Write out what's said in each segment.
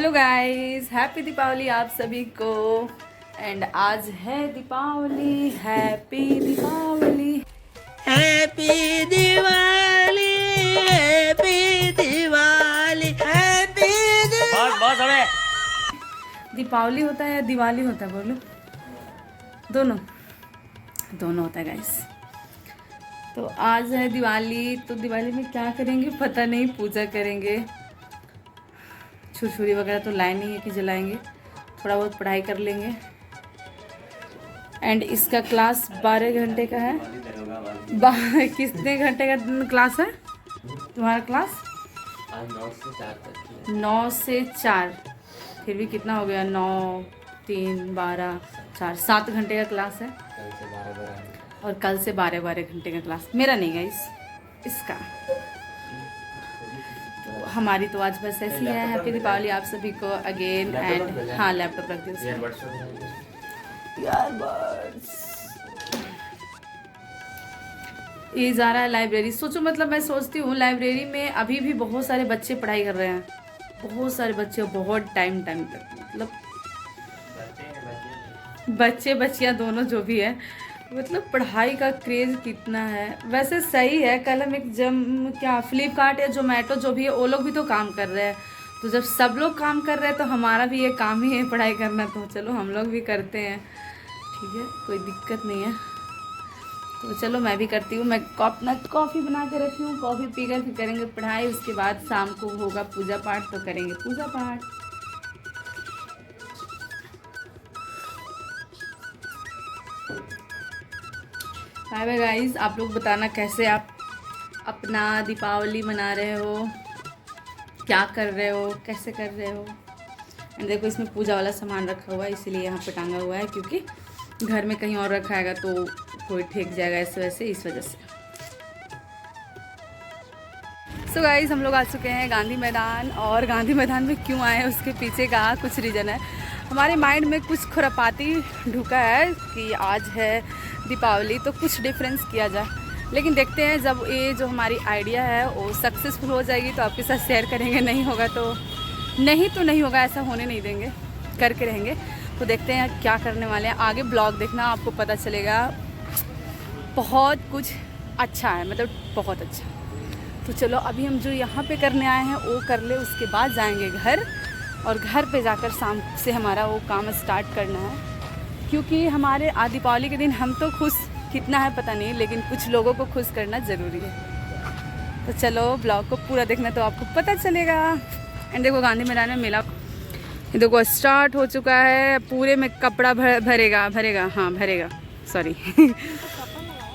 Hello guys, happy Deepawali आप सभी को। एंड आज है Deepawali. Happy Deepawali, happy Diwali, happy Diwali, happy बस बस हमें दीपावली होता है या दिवाली होता है बोलो? दोनों दोनों होता है गाइस। तो आज है दिवाली, तो दिवाली में क्या करेंगे पता नहीं, पूजा करेंगे। छुरछुरी वगैरह तो लाए नहीं है कि जलाएंगे, थोड़ा बहुत पढ़ाई कर लेंगे। एंड इसका क्लास 12 घंटे का है। कितने घंटे का क्लास है तुम्हारा क्लास? 9 से 4। फिर भी कितना हो गया? 9, 3, 12, 4, 7 घंटे का क्लास है। और कल से 12 घंटे का क्लास। मेरा नहीं है इसका। तो हमारी तो आज बस ऐसी है। हैप्पी दीपावली आप सभी को अगेन। एंड हाँ, लैपटॉप रख दिया ये जा रहा है लाइब्रेरी। सोचो, मतलब मैं सोचती हूँ लाइब्रेरी में अभी भी बहुत सारे बच्चे पढ़ाई कर रहे हैं, बहुत सारे बच्चे, बहुत टाइम तक। मतलब बच्चे बच्चियाँ दोनों जो भी है, मतलब पढ़ाई का क्रेज़ कितना है। वैसे सही है, कल हम एक क्या फ्लिपकार्ट या जोमेटो जो भी है वो लोग भी तो काम कर रहे हैं। तो जब सब लोग काम कर रहे हैं तो हमारा भी ये काम ही है पढ़ाई करना, तो चलो हम लोग भी करते हैं। ठीक है, कोई दिक्कत नहीं है। तो चलो मैं भी करती हूँ। मैं अपना कॉफ़ी बना के रखी हूँ, कॉफ़ी पीकर फिर करेंगे पढ़ाई। उसके बाद शाम को होगा पूजा पाठ, तो करेंगे पूजा पाठ। Bye bye guys. आप लोग बताना कैसे आप अपना दीपावली मना रहे हो, क्या कर रहे हो, कैसे कर रहे हो। एंड देखो, इसमें पूजा वाला सामान रखा हुआ है, इसीलिए यहाँ पे टांगा हुआ है, क्योंकि घर में कहीं और रखा हैगा तो कोई ठेक जाएगा ऐसे वैसे, इस वजह से। सो गाइस, हम लोग आ चुके हैं गांधी मैदान। और गांधी मैदान में क्यों आए हैं उसके पीछे का कुछ रीज़न है। हमारे माइंड में कुछ खुरापाती ढुका है कि आज है दीपावली, तो कुछ डिफरेंस किया जाए। लेकिन देखते हैं, जब ये जो हमारी आइडिया है वो सक्सेसफुल हो जाएगी तो आपके साथ शेयर करेंगे, नहीं होगा तो नहीं होगा। ऐसा होने नहीं देंगे, करके रहेंगे। तो देखते हैं क्या करने वाले हैं। आगे ब्लॉग देखना, आपको पता चलेगा। बहुत कुछ अच्छा है, मतलब बहुत अच्छा। तो चलो अभी हम जो यहाँ पे करने आए हैं वो कर ले, उसके बाद जाएंगे घर। और घर पे जाकर शाम से हमारा वो काम स्टार्ट करना है, क्योंकि हमारे दीपावली के दिन हम तो खुश कितना है पता नहीं, लेकिन कुछ लोगों को खुश करना ज़रूरी है। तो चलो ब्लॉग को पूरा देखना तो आपको पता चलेगा। एंड देखो, गांधी मैदान में मेला देखो स्टार्ट हो चुका है। पूरे में कपड़ा भरेगा सॉरी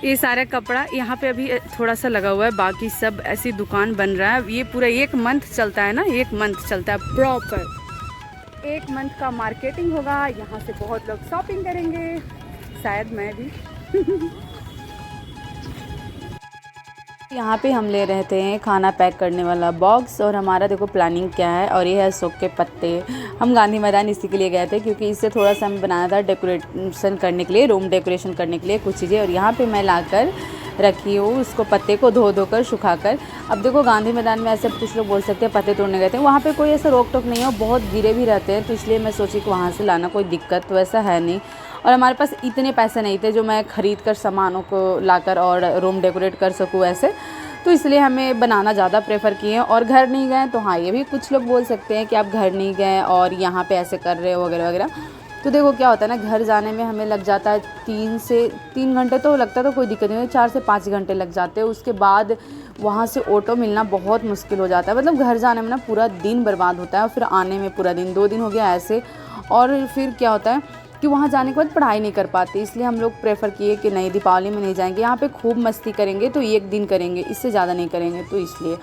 ये सारा कपड़ा यहाँ पे अभी थोड़ा सा लगा हुआ है, बाकी सब ऐसी दुकान बन रहा है। ये पूरा 1 मंथ चलता है ना, 1 मंथ चलता है प्रॉपर। 1 मंथ का मार्केटिंग होगा, यहाँ से बहुत लोग शॉपिंग करेंगे, शायद मैं भी। यहाँ पे हम ले रहे थे खाना पैक करने वाला बॉक्स। और हमारा देखो प्लानिंग क्या है। और ये है अशोक के पत्ते। हम गांधी मैदान इसी के लिए गए थे, क्योंकि इससे थोड़ा सा हमें बनाना था डेकोरेशन करने के लिए, रूम डेकोरेशन करने के लिए कुछ चीज़ें। और यहाँ पे मैं लाकर रखी हूँ उसको, पत्ते को धो कर सुखाकर। अब देखो, गांधी मैदान में ऐसे कुछ लोग बोल सकते हैं पत्ते तोड़ने गए थे, वहाँ पे कोई ऐसा रोक टोक नहीं है, बहुत गिरे भी रहते हैं। तो इसलिए मैं सोची कि वहाँ से लाना कोई दिक्कत तो ऐसा है नहीं। और हमारे पास इतने पैसे नहीं थे जो मैं ख़रीद कर सामानों को लाकर और रूम डेकोरेट कर सकूँ ऐसे। तो इसलिए हमें बनाना ज़्यादा प्रेफर किए। और घर नहीं गए तो हाँ, ये भी कुछ लोग बोल सकते हैं कि आप घर नहीं गए और यहाँ पे ऐसे कर रहे हो वगैरह वगैरह। तो देखो क्या होता है ना, घर जाने में हमें लग जाता है 3 घंटे, तो लगता तो कोई दिक्कत नहीं है, 4 से 5 घंटे लग जाते हैं। उसके बाद वहाँ से ऑटो मिलना बहुत मुश्किल हो जाता है। मतलब घर जाने में ना पूरा दिन बर्बाद होता है, और फिर आने में पूरा दिन, 2 दिन हो गया ऐसे। और फिर क्या होता है कि वहाँ जाने के बाद पढ़ाई नहीं कर पाते। इसलिए हम लोग प्रेफर किए कि नहीं, दीपावली में नहीं जाएंगे। यहाँ पे खूब मस्ती करेंगे तो 1 दिन करेंगे, इससे ज़्यादा नहीं करेंगे, तो इसलिए।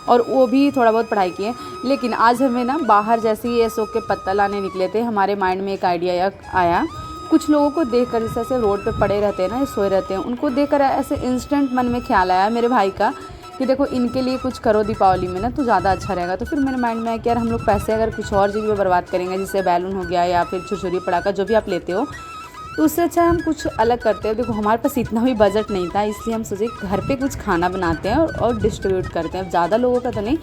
और वो भी थोड़ा बहुत पढ़ाई किए। लेकिन आज हमें ना बाहर जैसे ही अशोक के पत्ता लाने निकले थे, हमारे माइंड में एक आइडिया आया। कुछ लोगों को देख कर, जैसे रोड पर पड़े रहते हैं ना, सोए रहते हैं, उनको देख कर ऐसे इंस्टेंट मन में ख्याल आया मेरे भाई का कि देखो इनके लिए कुछ करो दीपावली में ना, तो ज़्यादा अच्छा रहेगा। तो फिर मेरे माइंड में आया कि यार, हम लोग पैसे अगर कुछ और जगह पे बर्बाद करेंगे, जैसे बैलून हो गया या फिर छुरछुरी पटाखा जो भी आप लेते हो, तो उससे अच्छा हम कुछ अलग करते हैं। देखो, हमारे पास इतना भी बजट नहीं था, इसलिए हम सोचे घर पे कुछ खाना बनाते हैं और डिस्ट्रीब्यूट करते हैं। अब ज़्यादा लोगों का तो नहीं,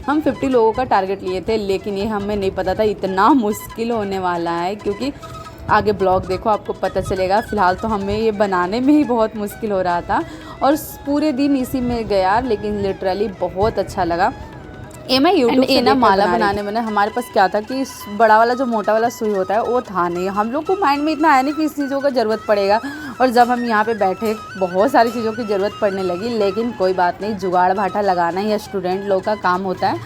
हम 50 लोगों का टारगेट लिए थे, लेकिन ये हमें नहीं पता था इतना मुश्किल होने वाला है, क्योंकि आगे ब्लॉग देखो आपको पता चलेगा। फ़िलहाल तो हमें ये बनाने में ही बहुत मुश्किल हो रहा था और पूरे दिन इसी में गया, लेकिन लिटरली बहुत अच्छा लगा। ये मैं यूट्यूब से ना माला बनाने में ना हमारे पास क्या था कि बड़ा वाला जो मोटा वाला सुई होता है वो था नहीं, हम लोग को माइंड में इतना आया नहीं कि इस चीज़ों का ज़रूरत पड़ेगा। और जब हम यहाँ पे बैठे बहुत सारी चीज़ों की ज़रूरत पड़ने लगी, लेकिन कोई बात नहीं, जुगाड़ भाटा लगाना ही स्टूडेंट लोग का काम होता है,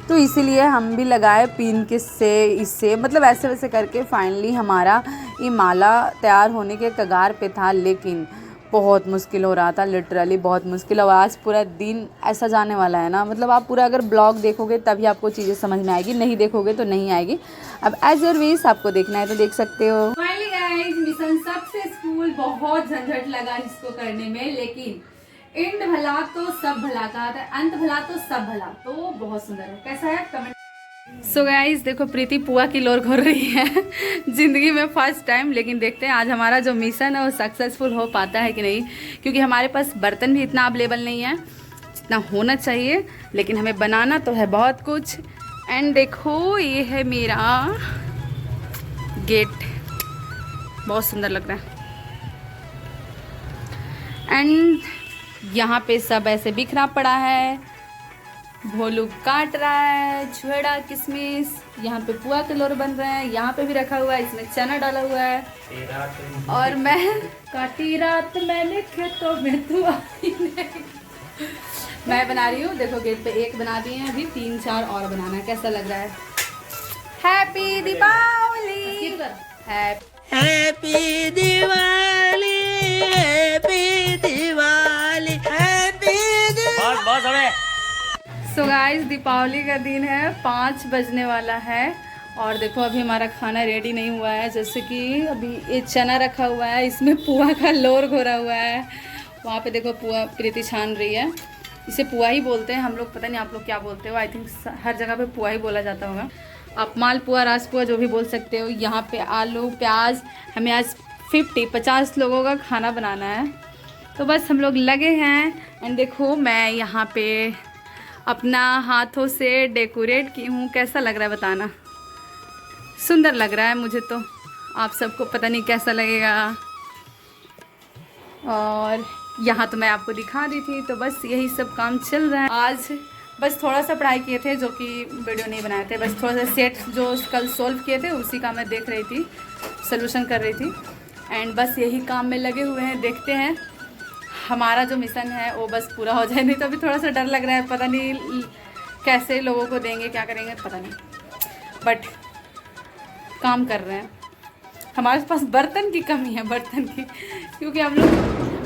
तो इसीलिए हम भी लगाए पिन के से इससे मतलब ऐसे वैसे करके फाइनली हमारा ये माला तैयार होने के कगार पे था। लेकिन बहुत मुश्किल हो रहा था, लिटरली बहुत मुश्किल। और आज पूरा दिन ऐसा जाने वाला है ना, मतलब आप पूरा अगर ब्लॉग देखोगे तभी आपको चीज़ें समझ में आएगी, नहीं देखोगे तो नहीं आएगी। अब एज योर विश, आपको देखना है तो देख सकते हो। Finally guys, mission successful. बहुत झंझट लगा इसको करने में, लेकिन एंड भला तो सब भला कहा था, अंत भला तो सब भला, तो बहुत सुंदर है। कैसा है कमेंट। सो गाइस देखो, प्रीति पुआ की लोर घोर रही है ज़िंदगी में फर्स्ट टाइम, लेकिन देखते हैं आज हमारा जो मिशन है वो सक्सेसफुल हो पाता है कि नहीं, क्योंकि हमारे पास बर्तन भी इतना अवेलेबल नहीं है जितना होना चाहिए, लेकिन हमें बनाना तो है बहुत कुछ। एंड देखो ये है मेरा गेट, बहुत सुंदर लग रहा है। एंड यहाँ पे सब ऐसे बिखरा पड़ा है, भोलू काट रहा है, छुएड़ा किशमिश, यहाँ पे पुआ के लोर बन रहे हैं, यहाँ पे भी रखा हुआ है, इसमें चना डाला हुआ है। और मैं काटी रात मैंने खेतों में तू आई नहीं, मैं बना रही हूँ। देखो गेट पे एक बना दिए हैं, अभी 3-4 और बनाना है। कैसा लग रहा है? Happy Deepawali, happy Diwali, happy Diwali, happy Diwali. So guys Deepawali का दिन है, 5 बजने वाला है और देखो अभी हमारा खाना रेडी नहीं हुआ है। जैसे कि अभी ये चना रखा हुआ है, इसमें पुआ का लोर घोरा हुआ है, वहाँ पे देखो पुआ प्रीति छान रही है। इसे पुआ ही बोलते हैं हम लोग, पता नहीं आप लोग क्या बोलते हो। आई थिंक हर जगह पे पुआ ही बोला जाता होगा, आप मालपुआ राजपुआ जो भी बोल सकते हो। यहाँ पे आलू प्याज, हमें आज 50 लोगों का खाना बनाना है, तो बस हम लोग लगे हैं। एंड देखो मैं यहाँ पे अपना हाथों से डेकोरेट की हूँ, कैसा लग रहा है बताना। सुंदर लग रहा है मुझे तो, आप सबको पता नहीं कैसा लगेगा। और यहाँ तो मैं आपको दिखा दी थी, तो बस यही सब काम चल रहा है। आज बस थोड़ा सा पढ़ाई किए थे, जो कि वीडियो नहीं बनाए थे, बस थोड़ा सा सेट जो कल सॉल्व किए थे उसी का मैं देख रही थी, सलूशन कर रही थी। एंड बस यही काम में लगे हुए हैं, देखते हैं हमारा जो मिशन है वो बस पूरा हो जाए। नहीं तो अभी थोड़ा सा डर लग रहा है, पता नहीं कैसे लोगों को देंगे, क्या करेंगे पता नहीं, बट काम कर रहे हैं। हमारे पास बर्तन की कमी है, बर्तन की, क्योंकि हम लोग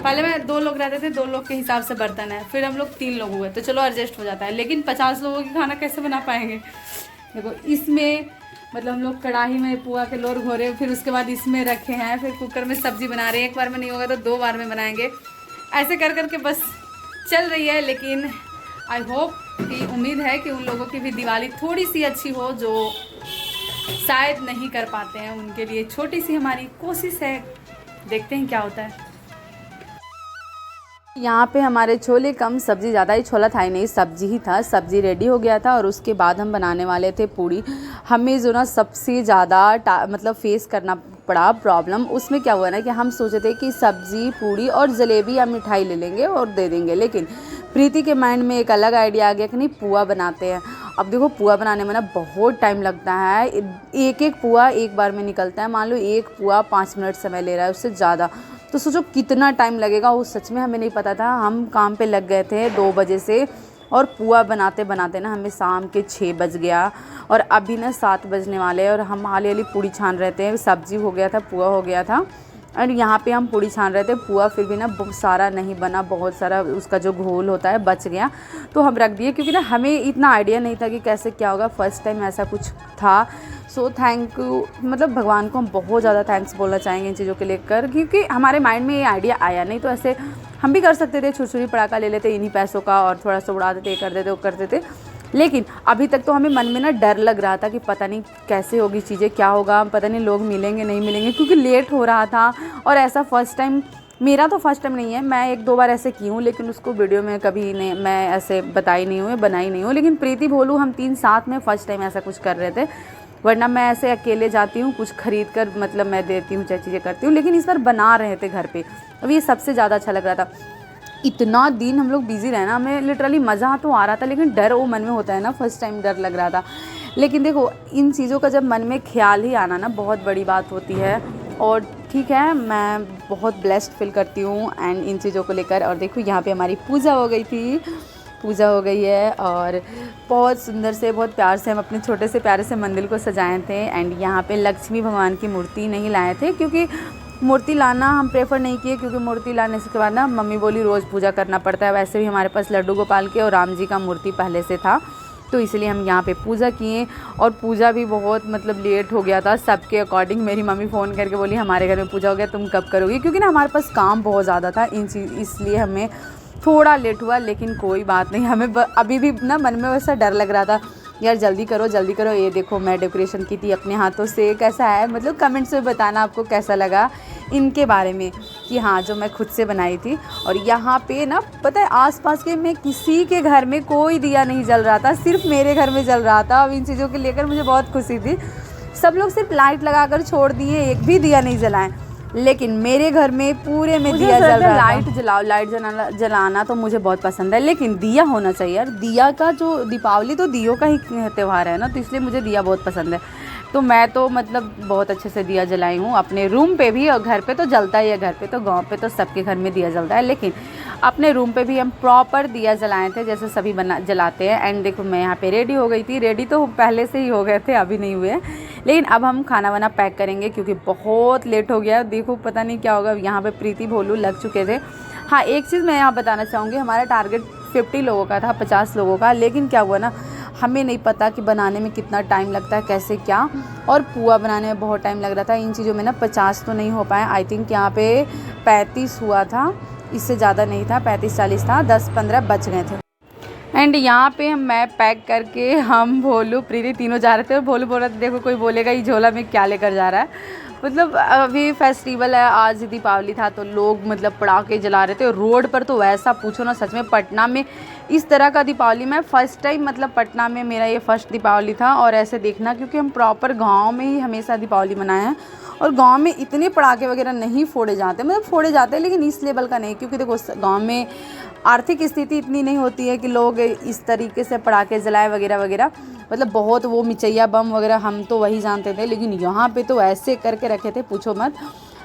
पहले में 2 लोग रहते थे, 2 लोग के हिसाब से बर्तन है, फिर हम लोग 3 लोग हुए तो चलो एडजस्ट हो जाता है, लेकिन 50 लोगों की खाना कैसे बना पाएंगे। देखो इसमें मतलब हम लोग कढ़ाई में पुआ के लोर घोरे, फिर उसके बाद इसमें रखे हैं, फिर कुकर में सब्जी बना रहे हैं, एक बार में नहीं होगा तो 2 बार में बनाएंगे, ऐसे कर करके बस चल रही है। लेकिन आई होप कि उम्मीद है कि उन लोगों की भी दिवाली थोड़ी सी अच्छी हो जो शायद नहीं कर पाते हैं, उनके लिए छोटी सी हमारी कोशिश है, देखते हैं क्या होता है। यहाँ पे हमारे छोले कम सब्ज़ी ज़्यादा, ही छोला था ही नहीं, सब्जी ही था। सब्जी रेडी हो गया था और उसके बाद हम बनाने वाले थे पूड़ी। हमें जो ना सबसे ज़्यादा मतलब फेस करना पड़ा प्रॉब्लम, उसमें क्या हुआ ना कि हम सोचे थे कि सब्जी पूड़ी और जलेबी या मिठाई ले लेंगे और दे देंगे, लेकिन प्रीति के माइंड में एक अलग आइडिया आ गया कि नहीं पुआ बनाते हैं। अब देखो पुआ बनाने में ना बहुत टाइम लगता है, एक पुआ एक बार में निकलता है। मान लो एक पुआ 5 मिनट समय ले रहा है, उससे ज़्यादा, तो सोचो कितना टाइम लगेगा। वो सच में हमें नहीं पता था, हम काम पे लग गए थे 2 बजे से और पुआ बनाते बनाते ना हमें शाम के 6 बज गया और अभी ना 7 बजने वाले हैं और हम हाली हाली पूड़ी छान रहे थे। सब्जी हो गया था, पुआ हो गया था और यहाँ पे हम पूड़ी छान रहे थे। पुआ फिर भी ना सारा नहीं बना, बहुत सारा उसका जो घोल होता है बच गया, तो हम रख दिए, क्योंकि ना हमें इतना आइडिया नहीं था कि कैसे क्या होगा, फर्स्ट टाइम ऐसा कुछ था। सो थैंक यू, मतलब भगवान को हम बहुत ज़्यादा थैंक्स बोलना चाहेंगे इन चीज़ों के लेकर, क्योंकि हमारे माइंड में ये आइडिया आया नहीं। तो ऐसे हम भी कर सकते थे, छुरछुरी पटाखा ले लेते इन्हीं पैसों का और थोड़ा सा उड़ा देते, कर देते, वो कर देते, लेकिन अभी तक तो हमें मन में ना डर लग रहा था कि पता नहीं कैसे होगी चीज़ें, क्या होगा, पता नहीं लोग मिलेंगे नहीं मिलेंगे, क्योंकि लेट हो रहा था और ऐसा फर्स्ट टाइम मेरा तो फर्स्ट टाइम नहीं है, मैं 1-2 बार ऐसे की हूँ, लेकिन उसको वीडियो में कभी नहीं मैं ऐसे बताई नहीं हूँ, बनाई नहीं हूँ। लेकिन प्रीति भोलू हम 3 साथ में फ़र्स्ट टाइम ऐसा कुछ कर रहे थे, वरना मैं ऐसे अकेले जाती हूँ कुछ ख़रीद कर, मतलब मैं देती हूँ, चाहे चीज़ें करती हूँ। लेकिन इस बार बना रहे थे घर पे, अब ये सबसे ज़्यादा अच्छा लग रहा था। इतना दिन हम लोग बिज़ी रहे ना, हमें लिटरली मज़ा तो आ रहा था, लेकिन डर वो मन में होता है ना, फर्स्ट टाइम डर लग रहा था। लेकिन देखो, इन चीज़ों का जब मन में ख़्याल ही आना ना, बहुत बड़ी बात होती है। और ठीक है, मैं बहुत ब्लेस्ड फील करती हूँ एंड इन चीज़ों को लेकर। और देखो, यहाँ पे हमारी पूजा हो गई थी, पूजा हो गई है, और बहुत सुंदर से, बहुत प्यार से हम अपने छोटे से प्यारे से मंदिर को सजाए थे। एंड यहाँ पे लक्ष्मी भगवान की मूर्ति नहीं लाए थे, क्योंकि मूर्ति लाना हम प्रेफर नहीं किए, क्योंकि मूर्ति लाने के बाद ना मम्मी बोली रोज़ पूजा करना पड़ता है। वैसे भी हमारे पास लड्डू गोपाल के और राम जी का मूर्ति पहले से था, तो इसलिए हम यहाँ पे पूजा किए। और पूजा भी बहुत मतलब लेट हो गया था सबके अकॉर्डिंग। मेरी मम्मी फ़ोन करके बोली हमारे घर में पूजा हो गया, तुम कब करोगी, क्योंकि ना हमारे पास काम बहुत ज़्यादा था इसलिए हमें थोड़ा लेट हुआ। लेकिन कोई बात नहीं, हमें अभी भी ना मन में वैसा डर लग रहा था, यार जल्दी करो जल्दी करो। ये देखो, मैं डेकोरेशन की थी अपने हाथों से, कैसा है, मतलब कमेंट्स में बताना आपको कैसा लगा इनके बारे में, कि हाँ जो मैं खुद से बनाई थी। और यहाँ पे ना पता है, आसपास के में किसी के घर में कोई दिया नहीं जल रहा था, सिर्फ मेरे घर में जल रहा था। अब इन चीज़ों को लेकर मुझे बहुत खुशी थी। सब लोग सिर्फ लाइट लगाकर छोड़ दिए, एक भी दिया नहीं जलाएं, लेकिन मेरे घर में पूरे में दिया जल रहा था। लाइट जलाओ, लाइट जलाना तो मुझे बहुत पसंद है, लेकिन दिया होना चाहिए यार। दिया का जो दीपावली तो दियों का ही त्यौहार है ना, तो इसलिए मुझे दिया बहुत पसंद है। तो मैं तो मतलब बहुत अच्छे से दिया जलाई हूँ अपने रूम पे भी, और घर पे तो जलता ही है, घर पे तो, गांव पे तो सबके घर में दिया जलता है, लेकिन अपने रूम पे भी हम प्रॉपर दिया जलाए थे जैसे सभी जलाते हैं। एंड देखो, मैं यहाँ पे रेडी हो गई थी, रेडी तो पहले से ही हो गए थे, अभी नहीं हुए। लेकिन अब हम खाना वाना पैक करेंगे, क्योंकि बहुत लेट हो गया। देखो पता नहीं क्या होगा। यहाँ पे प्रीति भोलू लग चुके थे। हाँ, एक चीज़ मैं यहाँ बताना चाहूँगी, हमारा टारगेट 50 लोगों का था, 50 लोगों का। लेकिन क्या हुआ ना, हमें नहीं पता कि बनाने में कितना टाइम लगता है, कैसे क्या, और पुआ बनाने में बहुत टाइम लग रहा था। इन चीज़ों में ना 50 तो नहीं हो पाए, आई थिंक यहाँ पे 35 हुआ था, इससे ज़्यादा नहीं था, 35-40 था, 10-15 बच गए थे। एंड यहाँ पे मैं पैक करके, हम भोलू प्रीति तीनों जा रहे थे, और भोलू बोल रहा था देखो कोई बोलेगा ये झोला में क्या लेकर जा रहा है। मतलब अभी फेस्टिवल है, आज दीपावली था, तो लोग मतलब पटाखे जला रहे थे रोड पर। तो वैसा पूछो ना, सच में पटना में इस तरह का दीपावली मैं फ़र्स्ट टाइम, मतलब पटना में मेरा ये फर्स्ट दीपावली था। और ऐसे देखना, क्योंकि हम प्रॉपर गांव में ही हमेशा दीपावली मनाए हैं, और गांव में इतने पटाखे वगैरह नहीं फोड़े जाते, मतलब फोड़े जाते हैं लेकिन इस लेवल का नहीं, क्योंकि देखो गांव में आर्थिक स्थिति इतनी नहीं होती है कि लोग इस तरीके से पटाखे जलाए वगैरह वगैरह। मतलब बहुत वो मिचैया बम वगैरह हम तो वही जानते थे, लेकिन यहाँ पे तो ऐसे करके रखे थे पूछो मत।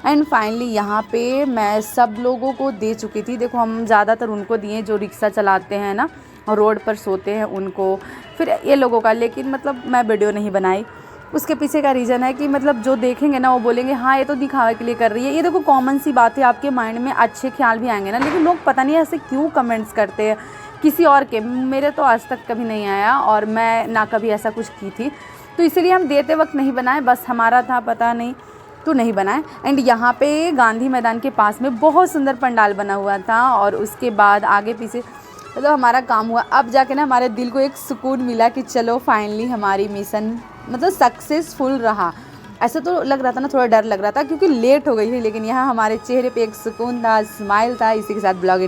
एंड फाइनली यहाँ पे मैं सब लोगों को दे चुकी थी। देखो, हम ज़्यादातर उनको दिए जो रिक्शा चलाते हैं ना और रोड पर सोते हैं उनको, फिर ये लोगों का। लेकिन मतलब मैं वीडियो नहीं बनाई, उसके पीछे का रीज़न है कि मतलब जो देखेंगे ना वो बोलेंगे हाँ ये तो दिखावे के लिए कर रही है। ये देखो कॉमन सी बात है, आपके माइंड में अच्छे ख्याल भी आएंगे ना, लेकिन लोग पता नहीं ऐसे क्यों कमेंट्स करते हैं किसी और के। मेरे तो आज तक कभी नहीं आया, और मैं ना कभी ऐसा कुछ की थी, तो इसीलिए हम देते वक्त नहीं बनाए, बस हमारा था पता नहीं तो नहीं बनाए। एंड यहाँ पे गांधी मैदान के पास में बहुत सुंदर पंडाल बना हुआ था, और उसके बाद आगे पीछे मतलब हमारा काम हुआ। अब जाके ना हमारे दिल को एक सुकून मिला कि चलो फाइनली हमारी मिशन मतलब सक्सेसफुल रहा। ऐसा तो लग रहा था ना, थोड़ा डर लग रहा था क्योंकि लेट हो गई थी, लेकिन यहाँ हमारे चेहरे पे एक सुकून था, स्माइल था। इसी के साथ ब्लॉग